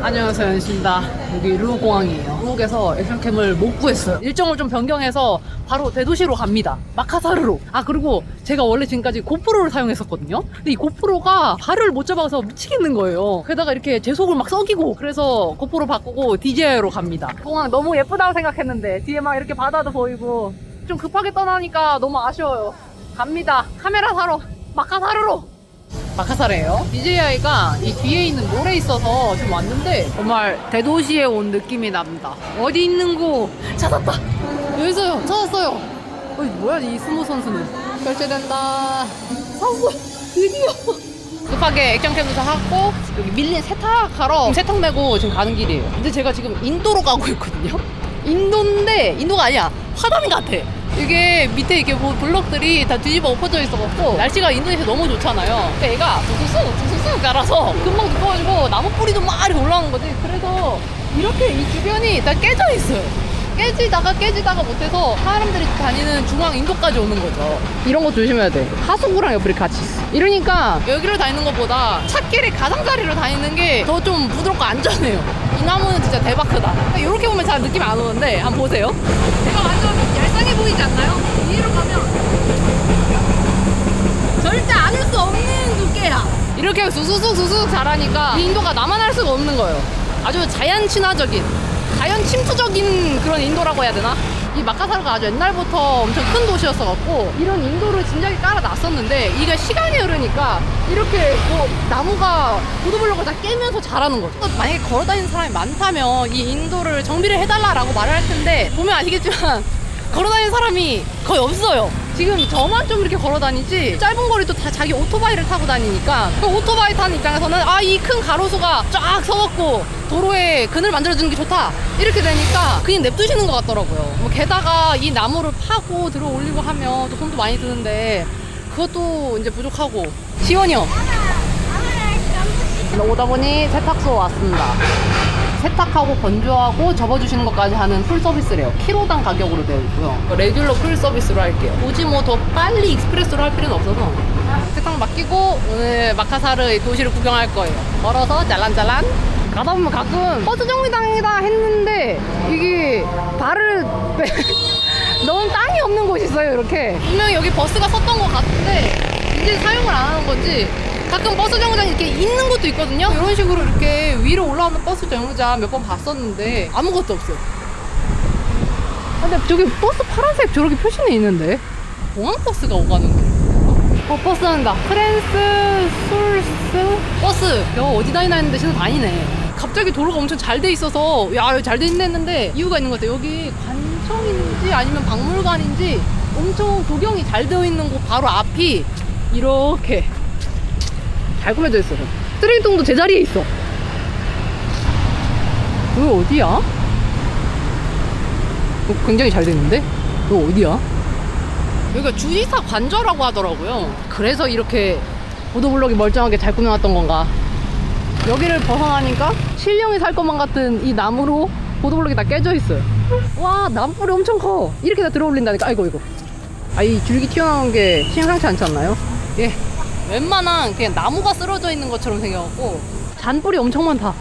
안녕하세요, 연신다. 여기 루옥공항이에요. 루옥에서 액션캠을 못 구했어요. 일정을 좀 변경해서 바로 대도시로 갑니다. 마카사르로. 아, 그리고 제가 원래 지금까지 고프로를 사용했었거든요. 근데 이 고프로가 발을 못 잡아서 미치겠는 거예요. 게다가 이렇게 제 속을 막 썩이고, 그래서 고프로 바꾸고 DJI로 갑니다. 공항 너무 예쁘다고 생각했는데 뒤에 막 이렇게 바다도 보이고 좀 급하게 떠나니까 너무 아쉬워요. 갑니다. 카메라 사러 마카사르로. 마카사르예요. DJI가 이 뒤에 있는 몰에 있어서 지금 왔는데 정말 대도시에 온 느낌이 납니다. 어디 있는 거 찾았다. 여기 있어요. 찾았어요. 뭐야 이 스모 선수는. 결제된다. 샀어. 드디어. 급하게 액션캠도 다 하고 여기 밀린 세탁하러 세탁 메고 지금 가는 길이에요. 근데 제가 지금 인도로 가고 있거든요. 인도인데 인도가 아니야. 화단 같아. 이게 밑에 이렇게 블럭들이 다 뒤집어 엎어져 있어갖고 날씨가 인도네시아 너무 좋잖아요. 그러니까 얘가 쑥쑥 자라서 금방 두꺼워지고 나무 뿌리도 막 이렇게 올라오는 거지. 그래서 이렇게 이 주변이 다 깨져 있어요. 깨지다가 못해서 사람들이 다니는 중앙 인도까지 오는 거죠. 이런 거 조심해야 돼. 하수구랑 옆에 같이 있어. 이러니까 여기로 다니는 것보다 찻길에 가장자리로 다니는 게 더 좀 부드럽고 안전해요. 이 나무는 진짜 대박 크다. 이렇게 보면 잘 느낌이 안 오는데 한번 보세요. 제가 완전 얄쌍해 보이지 않나요? 위로 가면 절대 안을 수 없는 두께야. 이렇게 수수수 자라니까 이 인도가 나만 할 수가 없는 거예요. 아주 자연 친화적인, 자연 침투적인 그런 인도라고 해야 되나? 이 마카사르가 아주 옛날부터 엄청 큰 도시였어갖고 이런 인도를 진작에 깔아놨었는데 이게 시간이 흐르니까 이렇게 뭐 나무가 보도블록을 다 깨면서 자라는 거죠. 만약에 걸어다니는 사람이 많다면 이 인도를 정비를 해달라라고 말을 할 텐데 보면 아시겠지만 걸어다니는 사람이 거의 없어요. 지금 저만 좀 이렇게 걸어다니지 짧은 거리도 다 자기 오토바이를 타고 다니니까 그 오토바이 타는 입장에서는 이 큰 가로수가 쫙 서갖고 도로에 그늘 만들어주는 게 좋다 이렇게 되니까 그냥 냅두시는 것 같더라고요. 뭐 게다가 이 나무를 파고 들어 올리고 하면 또 돈도 많이 드는데 그것도 이제 부족하고 시원이요. 오다 보니 세탁소 왔습니다. 세탁하고 건조하고 접어주시는 것까지 하는 풀 서비스래요. 키로당 가격으로 되어 있고요. 레귤러 풀 서비스로 할게요. 굳이 뭐 더 빨리 익스프레스로 할 필요는 없어서 세탁 맡기고 오늘 마카사르 도시를 구경할 거예요. 걸어서 짤란짤란 가다 보면 가끔 버스 정류장이다 했는데 이게 발을 너무 땅이 없는 곳이 있어요. 이렇게 분명히 여기 버스가 섰던 것 같은데 이제 사용을 안 하는 건지 가끔 버스 정류장이 이렇게 있는 곳도 있거든요. 이런 식으로 이렇게 위로 올라오는 버스 정류장 몇 번 봤었는데 아무것도 없어요. 근데 저기 버스 파란색 저렇게 표시는 있는데 공항 버스가 오가는 거. 버스 한다. 프랜스 솔스 버스. 야, 어디 다니나 했는데 진짜 아니네. 갑자기 도로가 엄청 잘 돼 있어서 야, 잘 돼 있네 했는데 이유가 있는 것 같아요. 여기 관청인지 아니면 박물관인지 엄청 구경이 잘 되어 있는 곳 바로 앞이 이렇게 잘 꾸며져 있어. 쓰레기통도 제자리에 있어. 여기 어디야? 굉장히 잘 됐는데? 여기 어디야? 여기가 주지사 관저라고 하더라고요. 그래서 이렇게 보도블록이 멀쩡하게 잘 꾸며놨던 건가. 여기를 벗어나니까 신령이 살 것만 같은 이 나무로 보도블록이 다 깨져 있어요. 와, 나무뿌리 엄청 커. 이렇게 다 들어올린다니까. 아이고 이거. 이 줄기 튀어나온 게 심상치 않지 않나요? 예. 웬만한 그냥 나무가 쓰러져 있는 것처럼 생겨갖고 잔뿌리 엄청 많다.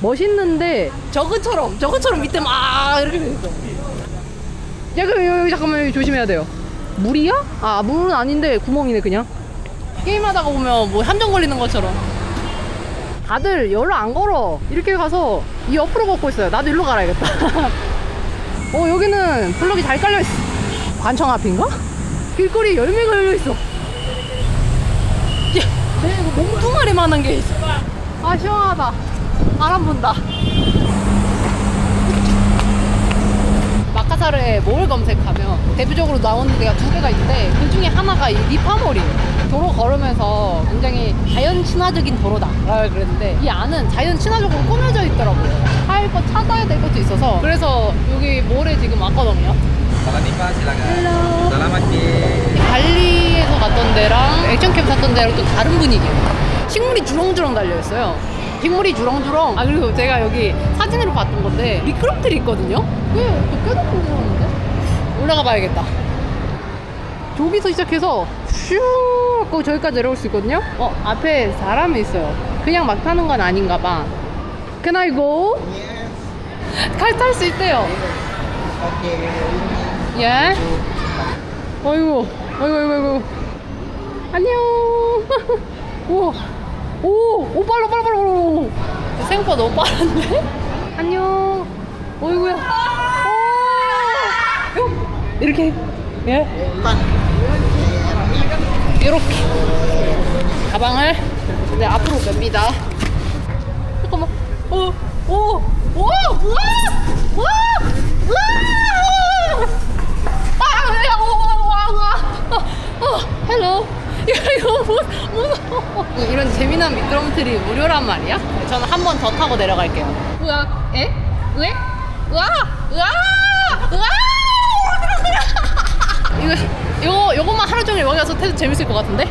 멋있는데 저그처럼 밑에 막 이렇게 돼있어. 야, 그럼 여기 잠깐만, 여기 조심해야 돼요. 물이야? 물은 아닌데 구멍이네 그냥. 게임하다가 보면 뭐 함정 걸리는 것처럼. 다들 열로 안 걸어. 이렇게 가서 이 옆으로 걷고 있어요. 나도 일로 가야겠다. 여기는 블럭이 잘 깔려있어. 관청 앞인가? 길거리에 열매가 열려있어. 이거 몸뚱아리만한 게 있어. 시원하다. 바람 분다. 마카사르에 뭘 검색하면 대표적으로 나오는 데가 두 개가 있는데 그 중에 하나가 이 니파몰이에요. 도로 걸으면서 굉장히 자연 친화적인 도로다 그랬는데 이 안은 자연 친화적으로 꾸며져 있더라고요. 할 거 찾아야 될 것도 있어서 그래서 여기 몰에 지금 왔거든요. 헬로. 발리에서 갔던 데랑 액션캠 샀던 데랑 또 다른 분위기예요. 식물이 주렁주렁 달려있어요. 식물이 주렁주렁. 그리고 제가 여기 사진으로 봤던 건데 미끄럼틀이 있거든요. 꽤 높게 들어오는데? 올라가 봐야겠다. 저기서 시작해서 슈 하고 저기까지 내려올 수 있거든요. 앞에 사람이 있어요. 그냥 막 타는 건 아닌가 봐. Can I go? 갈 탈 수 있대요. 예? 어이구, 어이구. 안녕. 우와. 오, 빨라. 생각보다 너무 빠른데? 안녕. 어이구야. 이렇게. 예? 이렇게. 가방을 이제 앞으로 맵니다. 잠깐만. 헬로. 이거 무서워. 이런 재미난 미끄럼틀이 무료란 말이야? 저는 한 번 더 타고 내려갈게요. 으악, 에? 으에? 요것만 하루 종일 여기 와서 태도 재밌을 것 같은데?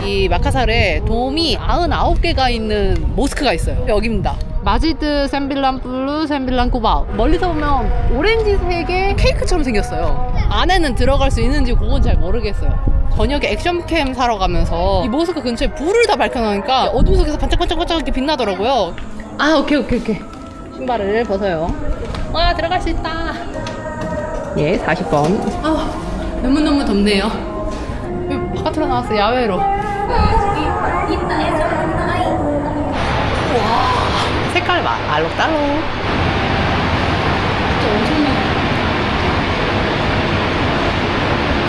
이 마카사르에 돔이 99개가 있는 모스크가 있어요. 여기입니다. 마지드 샌빌란 블루 샌빌란 쿠바. 멀리서 보면 오렌지색의 케이크처럼 생겼어요. 안에는 들어갈 수 있는지 그건 잘 모르겠어요. 저녁에 액션캠 사러 가면서 이 모스크 근처에 불을 다 밝혀놓으니까 어둠 속에서 반짝반짝 이렇게 빛나더라고요. 아, 오케이. 신발을 벗어요. 와, 들어갈 수 있다. 예, 40번. 너무 덥네요. 바깥으로 나왔어, 야외로. 와, 색깔 알록달록. 진짜 엄청나네.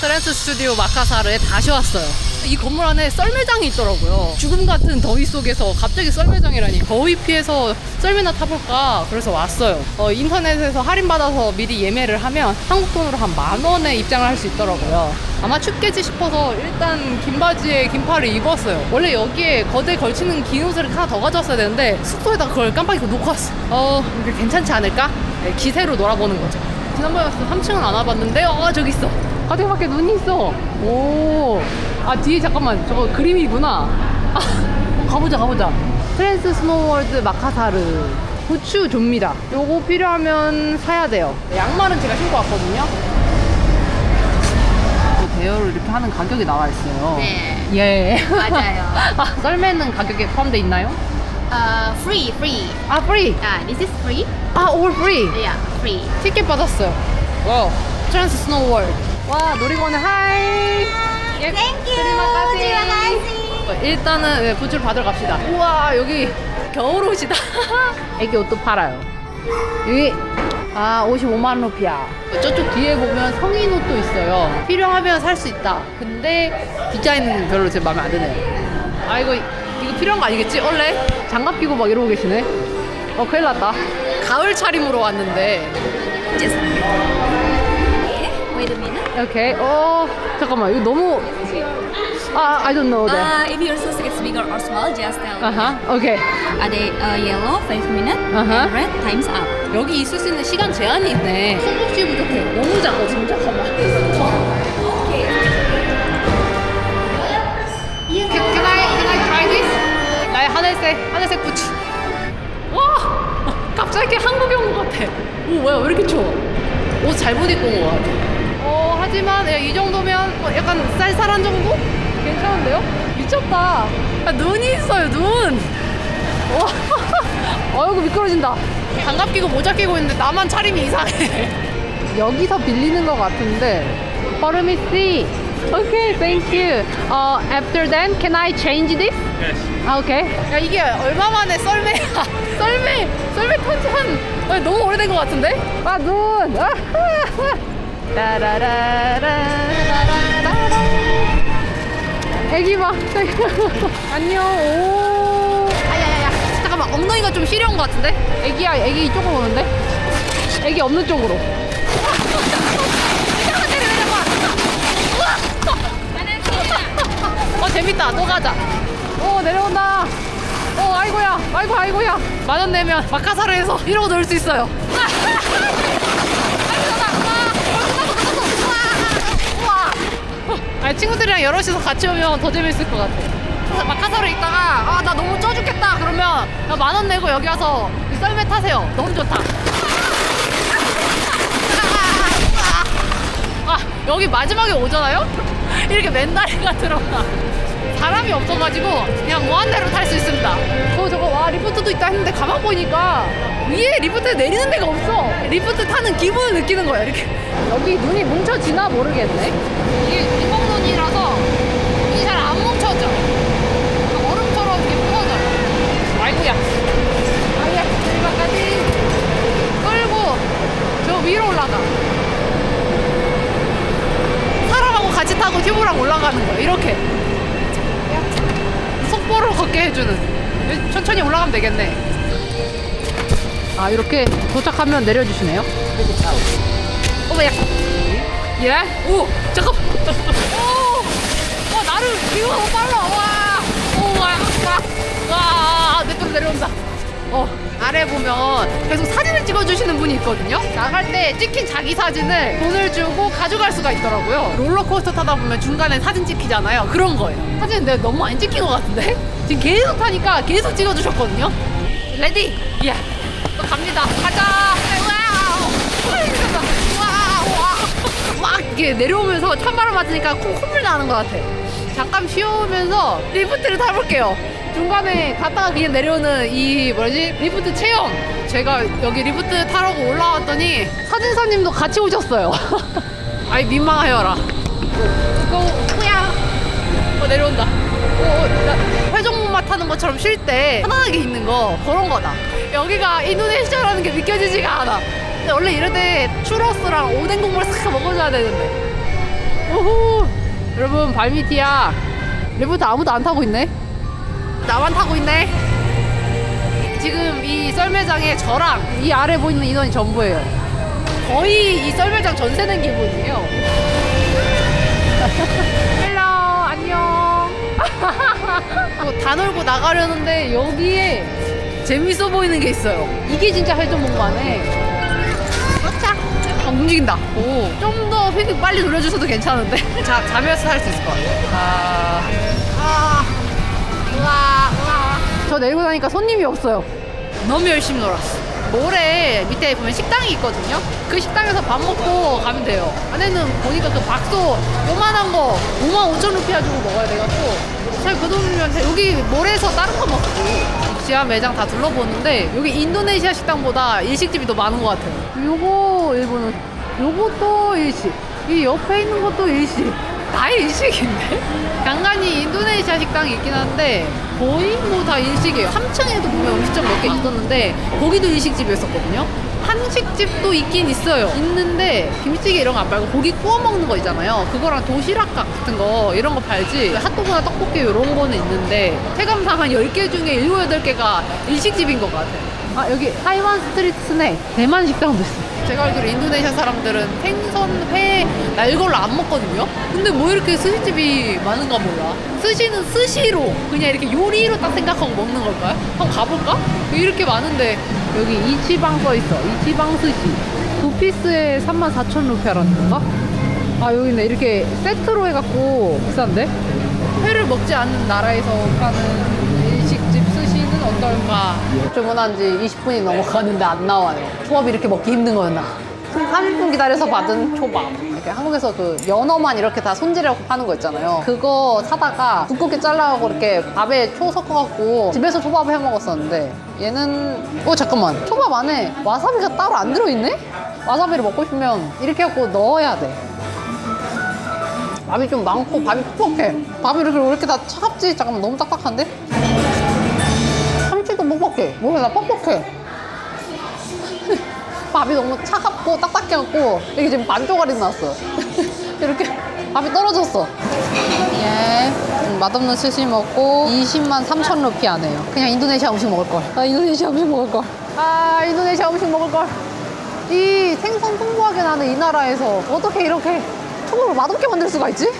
트랜스 스튜디오 마카사르에 다시 왔어요. 이 건물 안에 썰매장이 있더라고요. 죽음 같은 더위 속에서 갑자기 썰매장이라니. 더위 피해서 썰매나 타볼까 그래서 왔어요. 인터넷에서 할인받아서 미리 예매를 하면 한국 돈으로 한 10,000원에 입장을 할 수 있더라고요. 아마 춥겠지 싶어서 일단 긴 바지에 긴팔을 입었어요. 원래 여기에 거대 걸치는 긴 옷을 하나 더 가져왔어야 되는데 숙소에다가 그걸 깜빡이 놓고 왔어. 이게 괜찮지 않을까? 네, 기세로 놀아보는 거죠. 지난번에 왔을 때 3층은 안 와봤는데 저기 있어. 가뜩 밖에 눈이 있어. 오. 뒤에 잠깐만, 저거 그림이구나. 가보자. 트랜스 스노우월드 마카사르 부추 줍니다. 요거 필요하면 사야 돼요. 양말은 제가 신고 왔거든요. 대여를 이렇게 하는 가격이 나와 있어요. 네. 예. 맞아요. 썰매는 가격에 포함되어 있나요? Free. free. This is free. all free. Yeah, free. 티켓 받았어요. 와우. 트랜스 스노우월드. 와, 놀이공원에 하이. 예, 일단은 부츠를 받으러 갑시다. 우와, 여기 겨울옷이다. 애기 옷도 팔아요. 여기 55만 루피야. 저쪽 뒤에 보면 성인 옷도 있어요. 필요하면 살 수 있다. 근데 디자인은 별로 제 마음에 안 드네요. 이거 필요한 거 아니겠지? 원래 장갑 끼고 막 이러고 계시네. 큰일 났다. 가을 차림으로 왔는데. Just wait a minute. 오케이. 잠깐만, 이거 너무. I don't know that. If your size is bigger or small, just tell me. 오케이. Ada yellow 5 minutes Uh-huh. and red times up. 여기 있을 수 있는 시간 제한이 있네. 손톱시 부족해. 너무 작거든. 잠깐만. Can I try this? 나의 하늘색 부츠. 와! 갑자기 한국에 온 것 같아. 뭐야, 왜 이렇게 추워? 옷 잘못 입고 온 것 같아. 하지만 이 정도면 약간 쌀쌀한 정도? 괜찮은데요? 미쳤다. 눈이 있어요, 눈. 와, 아이고 미끄러진다. 장갑 끼고 모자 끼고 있는데 나만 차림이 이상해. 여기서 빌리는 것 같은데. Follow me, see. Okay, thank you. After then, can I change this? Yes. 오케이. 야, 이게 얼마 만에 썰매야. 썰매 탄지 너무 오래된 것 같은데? 눈. 애기 봐. 안녕. 오. 아야야야. 잠깐만, 엉덩이가 좀 시려운 것 같은데? 애기 이쪽으로 오는데? 애기 없는 쪽으로. 재밌다. 또 가자. 내려온다. 아이고야. 10,000원 내면 마카사르에서 이러고 놀 수 있어요. 친구들이랑 여럿이서 같이 오면 더 재밌을 것 같아. 그래서 마카사르에 있다가 나 너무 쪄 죽겠다 그러면 10,000원 내고 여기 와서 썰매 타세요. 너무 좋다. 여기 마지막에 오잖아요? 이렇게 맨다리가 들어가. 사람이 없어가지고 그냥 무한대로 탈 수 있습니다. 저거 와 리프트도 있다 했는데 가만 보니까 위에 리프트 내리는 데가 없어. 리프트 타는 기분을 느끼는 거야. 이렇게 여기 눈이 뭉쳐지나 모르겠네. 이게 일봉눈이라서 눈이 잘 안 뭉쳐져. 얼음처럼 이렇게 부서져요. 아이고야. 아야 여기까지 끌고 저 위로 올라가. 사람하고 같이 타고 튜브랑 올라가는 거야. 이렇게 속보를 걷게 해주는. 천천히 올라가면 되겠네. 아 이렇게 도착하면 내려주시네요. 어머야. 예? 오 잠깐. 오, 나를 이거 너무 빨라. 와, 내 쪽으로 내려온다. 아래 보면 계속 사진을 찍어주시는 분이 있거든요. 나갈 때 찍힌 자기 사진을 돈을 주고 가져갈 수가 있더라고요. 롤러코스터 타다 보면 중간에 사진 찍히잖아요. 그런 거예요. 사진 내가 너무 많이 찍힌 것 같은데? 지금 계속 타니까 계속 찍어주셨거든요. 레디! 예! 또 갑니다. 가자! 와우! 막 이렇게 내려오면서 찬바람 맞으니까 콧물 나는 것 같아. 잠깐 쉬어오면서 리프트를 타볼게요. 중간에 갔다가 그냥 내려오는 이 리프트 체험. 제가 여기 리프트 타라고 올라왔더니 사진사님도 같이 오셨어요. 아이 민망하여라. 후야. 내려온다. 회전목마 타는 것처럼 쉴 때 편안하게 있는 거 그런 거다. 여기가 인도네시아라는 게 믿겨지지가 않아. 근데 원래 이럴 때 추러스랑 오뎅 국물 싹 먹어줘야 되는데. 오호. 여러분 발밑이야. 리프트 아무도 안 타고 있네. 나만 타고 있네. 지금 이 썰매장에 저랑 이 아래 보이는 인원이 전부예요. 거의 이 썰매장 전세 낸 기분이에요. 헬로 안녕. 다 놀고 나가려는데 여기에 재밌어 보이는 게 있어요. 이게 진짜 회전목마네. 도착. 움직인다. 오, 좀 더 휙 빨리 돌려주셔도 괜찮은데. 자면서 할 수 있을 것 같아요. 우와. 저 내리고 나니까 손님이 없어요. 너무 열심히 놀았어. 모래 밑에 보면 식당이 있거든요. 그 식당에서 밥 먹고 가면 돼요. 안에는 보니까 그 박소 요만한 거 55,000루피아 주고 먹어야 돼갖고 잘 그 돈이면 여기 모래에서 다른 거 먹고 지하 매장 다 둘러보는데 여기 인도네시아 식당보다 일식집이 더 많은 것 같아요. 요거 일본은 요것도 일식, 이 옆에 있는 것도 일식. 다 일식인데? 간간히 인도네시아 식당이 있긴 한데 거의 뭐 다 일식이에요. 3층에도 보면 음식점 몇 개 있었는데 거기도 일식집이었거든요. 한식집도 있긴 있어요. 있는데 김치찌개 이런 거 안 팔고 고기 구워 먹는 거 있잖아요. 그거랑 도시락 같은 거 이런 거 팔지 핫도그나 떡볶이 이런 거는 있는데 체감상 한 10개 중에 7, 8개가 일식집인 것 같아요. 아 여기 타이완 스트리트 스낵 대만 식당도 있어. 제가 알기로 인도네시아 사람들은 생선, 회, 날 걸로 안 먹거든요. 근데 뭐 이렇게 스시집이 많은가 몰라. 스시는 스시로 그냥 이렇게 요리로 딱 생각하고 먹는 걸까요? 한번 가볼까? 이렇게 많은데 여기 이치방 써있어. 이치방 스시 2피스에 34,000루피아라는 건가? 아 여기 있네. 이렇게 세트로 해갖고 비싼데? 회를 먹지 않는 나라에서 파는 일식집 스시는 어떨까? 주문한 지 20분이 넘어가는데 안 나와요. 초밥이 이렇게 먹기 힘든 거였나? 30분 기다려서 받은 초밥. 이렇게 한국에서 그 연어만 이렇게 다 손질하고 파는 거 있잖아요. 그거 사다가 두껍게 잘라갖고 이렇게 밥에 초 섞어갖고 집에서 초밥을 해 먹었었는데 얘는 잠깐만. 초밥 안에 와사비가 따로 안 들어있네? 와사비를 먹고 싶으면 이렇게 해갖고 넣어야 돼. 밥이 좀 많고 밥이 퍽퍽해. 밥이 왜 이렇게 다 차갑지? 잠깐만 너무 딱딱한데? 참치도 퍽퍽해. 뭐야 나 퍽퍽해. 밥이 너무 차갑고 딱딱해갖고 이게 지금 반 쪼가리 나왔어. 이렇게 밥이 떨어졌어. 예, 맛없는 스시 먹고 203,000루피아네요. 그냥 인도네시아 음식 먹을걸. 인도네시아 음식 먹을걸. 인도네시아 음식 먹을걸. 이 생선 풍부하게 나는 이 나라에서 어떻게 이렇게 초밥을 맛없게 만들 수가 있지?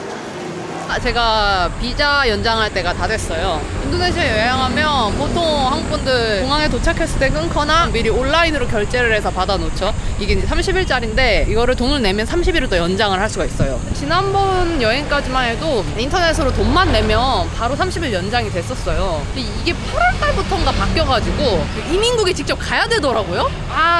제가 비자 연장할 때가 다 됐어요. 인도네시아 여행하면 보통 한국분들 공항에 도착했을 때 끊거나 미리 온라인으로 결제를 해서 받아놓죠. 이게 이제 30일짜리인데 이거를 돈을 내면 30일을 더 연장을 할 수가 있어요. 지난번 여행까지만 해도 인터넷으로 돈만 내면 바로 30일 연장이 됐었어요. 근데 이게 8월달부터인가 바뀌어가지고 이민국에 직접 가야 되더라고요.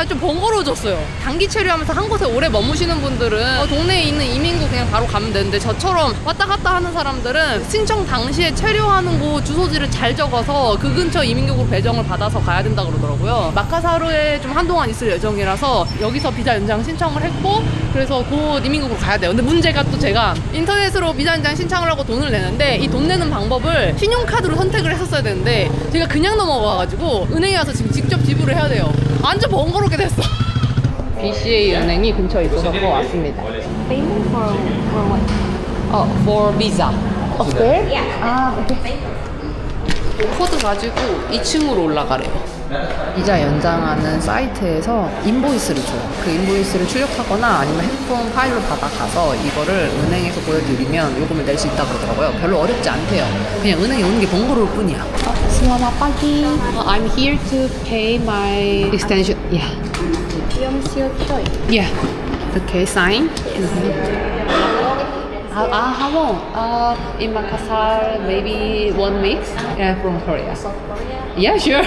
좀 번거로워졌어요. 단기 체류하면서 한 곳에 오래 머무시는 분들은 동네에 있는 이민국 그냥 바로 가면 되는데 저처럼 왔다 갔다 하는 사람들은 신청 당시에 체류하는 곳 주소지를 잘 적어서 그 근처 이민국으로 배정을 받아서 가야 된다 그러더라고요. 마카사루에 좀 한동안 있을 예정이라서 여기서 비자 연장 신청을 했고 그래서 곧 이민국으로 가야 돼요. 근데 문제가 또 제가 인터넷으로 비자 연장 신청을 하고 돈을 내는데 이 돈 내는 방법을 신용카드로 선택을 했었어야 되는데 제가 그냥 넘어가가지고 은행에 와서 지금 직접 지불을 해야 돼요. 완전 번거롭게 됐어. BCA 은행이 근처에 있어서 왔습니다. Payment for what? For visa. Up there? Yeah. Okay. 코드 가지고 2층으로 올라가래요. 비자 연장하는 사이트에서 인보이스를 줘요. 그 인보이스를 출력하거나 아니면 핸드폰 파일로 받아가서 이거를 은행에서 보여드리면 요금을 낼 수 있다고 그러더라고요. 별로 어렵지 않대요. 그냥 은행에 오는 게 번거로울 뿐이야. Selamat pagi. I'm here to pay my extension. Yeah. Yeah. Okay, sign. How long? In Makassar, maybe 1 week. Yeah, from Korea. Yeah, sure.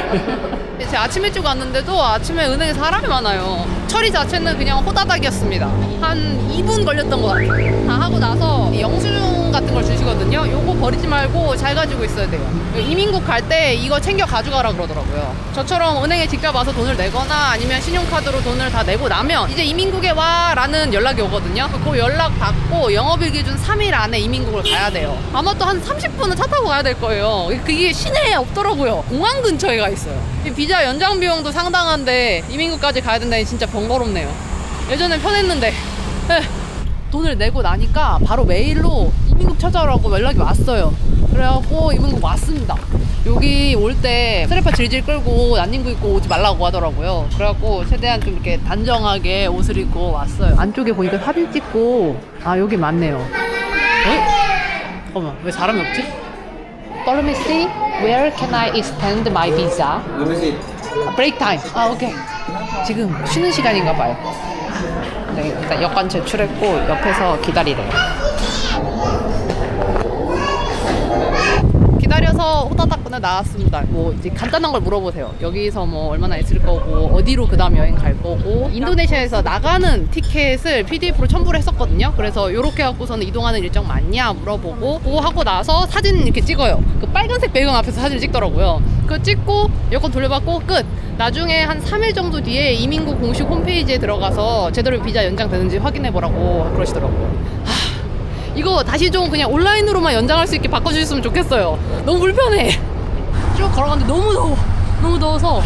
제가 아침 일찍 왔는데도 아침에 은행에 사람이 많아요. 처리 자체는 그냥 호다닥이었습니다. 한 2분 걸렸던 것 같아요. 다 하고 나서 영수증 같은 걸 주시거든요. 요거 버리지 말고 잘 가지고 있어야 돼요. 이민국 갈 때 이거 챙겨 가져가라 그러더라고요. 저처럼 은행에 직접 와서 돈을 내거나 아니면 신용카드로 돈을 다 내고 나면 이제 이민국에 와 라는 연락이 오거든요. 그 연락 받고 영업일 기준 3일 안에 이민국을 가야 돼요. 아마 또 한 30분은 차 타고 가야 될 거예요. 그게 시내에 없더라고요. 공항 근처에 가 있어요. 이 비자 연장 비용도 상당한데 이민국까지 가야 된다니 진짜 번거롭네요. 예전엔 편했는데 돈을 내고 나니까 바로 메일로 이민국 찾아오라고 연락이 왔어요. 그래갖고 이민국 왔습니다. 여기 올 때 스리퍼 질질 끌고 난닝구 입고 오지 말라고 하더라고요. 그래갖고 최대한 좀 이렇게 단정하게 옷을 입고 왔어요. 안쪽에 보니까 사진 찍고 여기 맞네요. 잠깐만, 왜 사람이 없지? Let me see. Where can I extend my visa? Break time. 오케이. 지금 쉬는 시간인가 봐요. 네, 일단 여권 제출했고 옆에서 기다리래요. 기다려서 호다닥 꺼내 나왔습니다. 뭐 이제 간단한 걸 물어보세요. 여기서 뭐 얼마나 있을 거고 어디로 그 다음 여행 갈 거고 인도네시아에서 나가는 티켓을 PDF로 첨부를 했었거든요. 그래서 요렇게 갖고서는 이동하는 일정 맞냐 물어보고 그거 하고 나서 사진 이렇게 찍어요. 그 빨간색 배경 앞에서 사진을 찍더라고요. 그거 찍고 여권 돌려받고 끝. 나중에 한 3일 정도 뒤에 이민국 공식 홈페이지에 들어가서 제대로 비자 연장되는지 확인해보라고 그러시더라고요. 이거 다시 좀 그냥 온라인으로만 연장할 수 있게 바꿔주셨으면 좋겠어요. 너무 불편해. 쭉 걸어가는데 너무 더워. 너무 더워서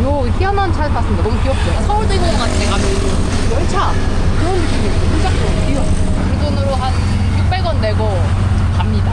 요 희한한 차에 탔습니다. 너무 귀엽죠? 서울대공원 같은 데 가면 열차 그런 느낌이에요. 문짝도 귀여워. 그 돈으로 한 600원 내고 갑니다.